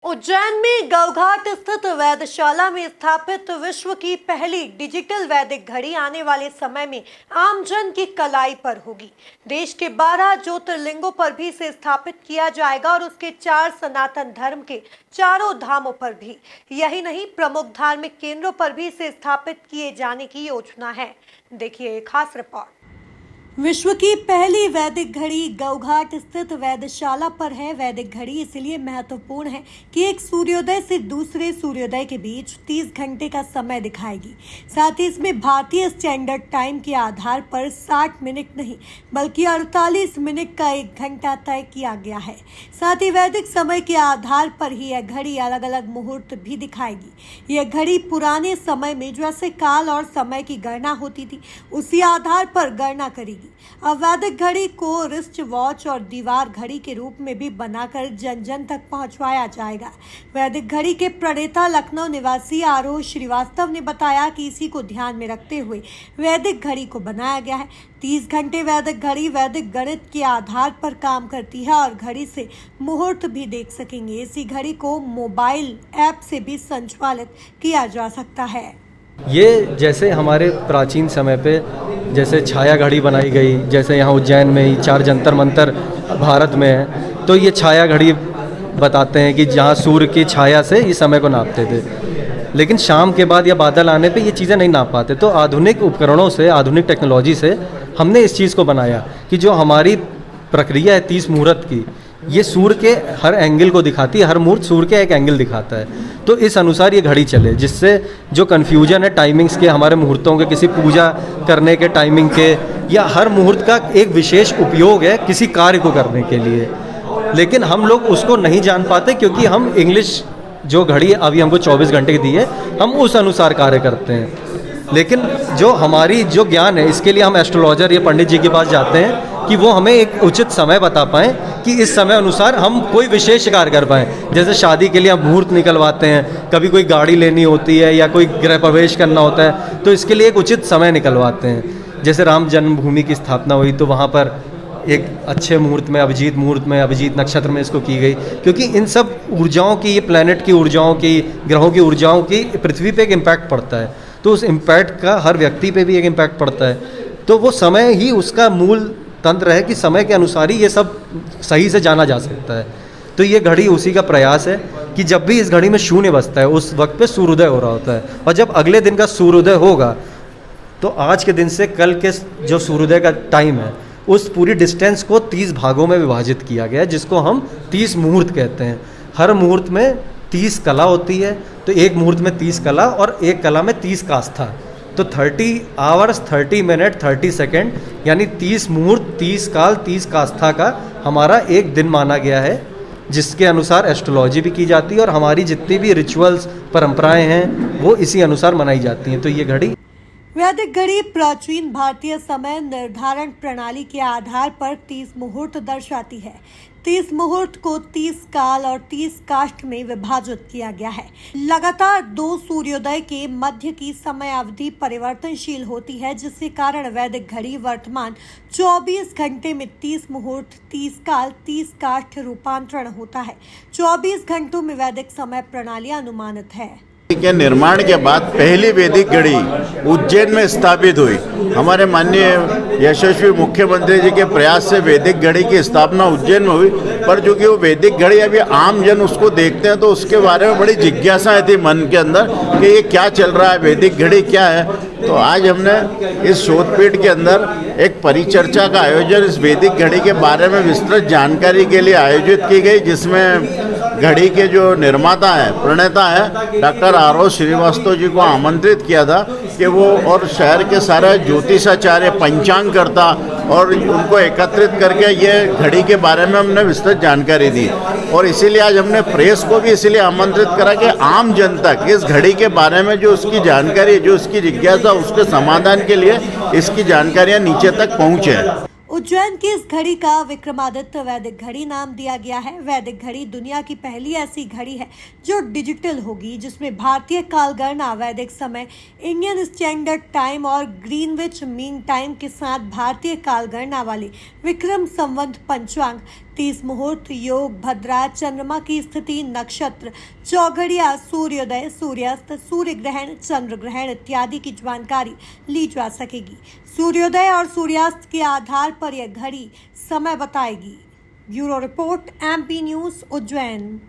उज्जैन में गौघाट स्थित वैधशाला में स्थापित विश्व की पहली डिजिटल वैदिक घड़ी आने वाले समय में आमजन की कलाई पर होगी। देश के 12 ज्योतिर्लिंगों पर भी इसे स्थापित किया जाएगा और उसके 4 सनातन धर्म के चारों धामों पर भी। यही नहीं, प्रमुख धार्मिक केंद्रों पर भी इसे स्थापित किए जाने की योजना है। देखिए एक खास रिपोर्ट। विश्व की पहली वैदिक घड़ी गौघाट स्थित वैधशाला पर है। वैदिक घड़ी इसलिए महत्वपूर्ण है कि एक सूर्योदय से दूसरे सूर्योदय के बीच 30 घंटे का समय दिखाएगी। साथ ही इसमें भारतीय स्टैंडर्ड टाइम के आधार पर 60 मिनट नहीं बल्कि 48 मिनट का 1 घंटा तय किया गया है। साथ ही वैदिक समय के आधार पर ही यह घड़ी अलग अलग मुहूर्त भी दिखाएगी। यह घड़ी पुराने समय में जैसे काल और समय की गणना होती थी, उसी आधार पर गणना करेगी। अब वैदिक घड़ी को रिस्ट वॉच और दीवार घड़ी के रूप में भी बनाकर जन जन तक पहुंचवाया जाएगा। वैदिक घड़ी के प्रणेता लखनऊ निवासी आरोह श्रीवास्तव ने बताया कि इसी को ध्यान में रखते हुए वैदिक घड़ी को बनाया गया है। 30 घंटे वैदिक घड़ी वैदिक गणित के आधार पर काम करती है और घड़ी से मुहूर्त भी देख सकेंगे। इसी घड़ी को मोबाइल ऐप से भी संचालित किया जा सकता है। ये जैसे हमारे प्राचीन समय पे जैसे छाया घड़ी बनाई गई, जैसे यहाँ उज्जैन में ही 4 जंतर मंतर भारत में है, तो ये छाया घड़ी बताते हैं कि जहाँ सूर्य की छाया से ये समय को नापते थे। लेकिन शाम के बाद या बादल आने पे ये चीज़ें नहीं नाप पाते, तो आधुनिक उपकरणों से, आधुनिक टेक्नोलॉजी से हमने इस चीज़ को बनाया कि जो हमारी प्रक्रिया है 30 मुहूर्त की, ये सूर्य के हर एंगल को दिखाती है। हर मुहूर्त सूर्य के एक एंगल दिखाता है, तो इस अनुसार ये घड़ी चले, जिससे जो कन्फ्यूजन है टाइमिंग्स के, हमारे मुहूर्तों के, किसी पूजा करने के टाइमिंग के, या हर मुहूर्त का एक विशेष उपयोग है किसी कार्य को करने के लिए, लेकिन हम लोग उसको नहीं जान पाते क्योंकि हम इंग्लिश जो घड़ी अभी हमको 24 घंटे की दी है, हम उस अनुसार कार्य करते हैं। लेकिन जो हमारी जो ज्ञान है, इसके लिए हम एस्ट्रोलॉजर या पंडित जी के पास जाते हैं कि वो हमें एक उचित समय बता पाएँ कि इस समय अनुसार हम कोई विशेष कार्य कर पाएँ। जैसे शादी के लिए हम मुहूर्त निकलवाते हैं, कभी कोई गाड़ी लेनी होती है या कोई गृह प्रवेश करना होता है, तो इसके लिए एक उचित समय निकलवाते हैं। जैसे राम जन्मभूमि की स्थापना हुई तो वहाँ पर एक अच्छे मुहूर्त में, अभिजीत मुहूर्त में, अभिजीत नक्षत्र में इसको की गई, क्योंकि इन सब ऊर्जाओं की, ये प्लैनेट की ऊर्जाओं की, ग्रहों की ऊर्जाओं की पृथ्वी पे एक इम्पैक्ट पड़ता है, तो उस इम्पैक्ट का हर व्यक्ति पे भी एक इम्पैक्ट पड़ता है। तो वो समय ही उसका मूल तंत्र है कि समय के अनुसार ही ये सब सही से जाना जा सकता है। तो ये घड़ी उसी का प्रयास है कि जब भी इस घड़ी में शून्य बजता है, उस वक्त पे सूर्योदय हो रहा होता है, और जब अगले दिन का सूर्योदय होगा तो आज के दिन से कल के जो सूर्योदय का टाइम है, उस पूरी डिस्टेंस को 30 भागों में विभाजित किया गया है, जिसको हम 30 मुहूर्त कहते हैं। हर मुहूर्त में 30 कला होती है, तो एक मुहूर्त में 30 कला और एक कला में 30 कास्था, तो 30 आवर्स 30 मिनट 30 सेकेंड, यानी 30 मुहूर्त 30 काल 30 कास्था का हमारा एक दिन माना गया है, जिसके अनुसार एस्ट्रोलॉजी भी की जाती है और हमारी जितनी भी रिचुअल्स, परंपराएं हैं, वो इसी अनुसार मनाई जाती हैं। तो ये घड़ी वैदिक घड़ी प्राचीन भारतीय समय निर्धारण प्रणाली के आधार पर 30 मुहूर्त दर्शाती है। 30 मुहूर्त को 30 काल और 30 काष्ठ में विभाजित किया गया है। लगातार 2 सूर्योदय के मध्य की समय अवधि परिवर्तनशील होती है, जिसके कारण वैदिक घड़ी वर्तमान 24 घंटे में 30 मुहूर्त 30 काल 30 काष्ठ रूपांतरण होता है। 24 घंटों में वैदिक समय प्रणाली अनुमानित है। के निर्माण के बाद पहली वैदिक घड़ी उज्जैन में स्थापित हुई। हमारे माननीय यशस्वी मुख्यमंत्री जी के प्रयास से वैदिक घड़ी की स्थापना उज्जैन में हुई, पर चूंकि वो वैदिक घड़ी अभी आम जन उसको देखते हैं, तो उसके बारे में बड़ी जिज्ञासाएं थी मन के अंदर कि ये क्या चल रहा है, वैदिक घड़ी क्या है। तो आज हमने इस शोधपीठ के अंदर एक परिचर्चा का आयोजन इस वैदिक घड़ी के बारे में विस्तृत जानकारी के लिए आयोजित की गई, जिसमें घड़ी के जो निर्माता है, प्रणेता है, डॉक्टर आरोह श्रीवास्तव जी को आमंत्रित किया था कि वो और शहर के सारे ज्योतिषाचार्य, पंचांगकर्ता, और उनको एकत्रित करके ये घड़ी के बारे में हमने विस्तृत जानकारी दी। और इसीलिए आज हमने प्रेस को भी इसीलिए आमंत्रित करा कि आम जनता इस घड़ी के बारे में जो उसकी जानकारी, जो उसकी जिज्ञासा, उसके समाधान के लिए इसकी जानकारियाँ नीचे तक पहुँचे। उज्जैन की इस घड़ी का विक्रमादित्य वैदिक घड़ी नाम दिया गया है। वैदिक घड़ी दुनिया की पहली ऐसी घड़ी है जो डिजिटल होगी, जिसमें भारतीय कालगणना, वैदिक समय, इंडियन स्टैंडर्ड टाइम और ग्रीनविच मीन टाइम के साथ भारतीय कालगणना वाले विक्रम संवत पंचांग तीज मुहूर्त, योग, भद्रा, चंद्रमा की स्थिति, नक्षत्र, चौघड़िया, सूर्योदय, सूर्यास्त, सूर्य ग्रहण, चंद्र ग्रहण इत्यादि की जानकारी ली जा सकेगी। सूर्योदय और सूर्यास्त के आधार पर यह घड़ी समय बताएगी। Bureau report, MP news, Ujjain.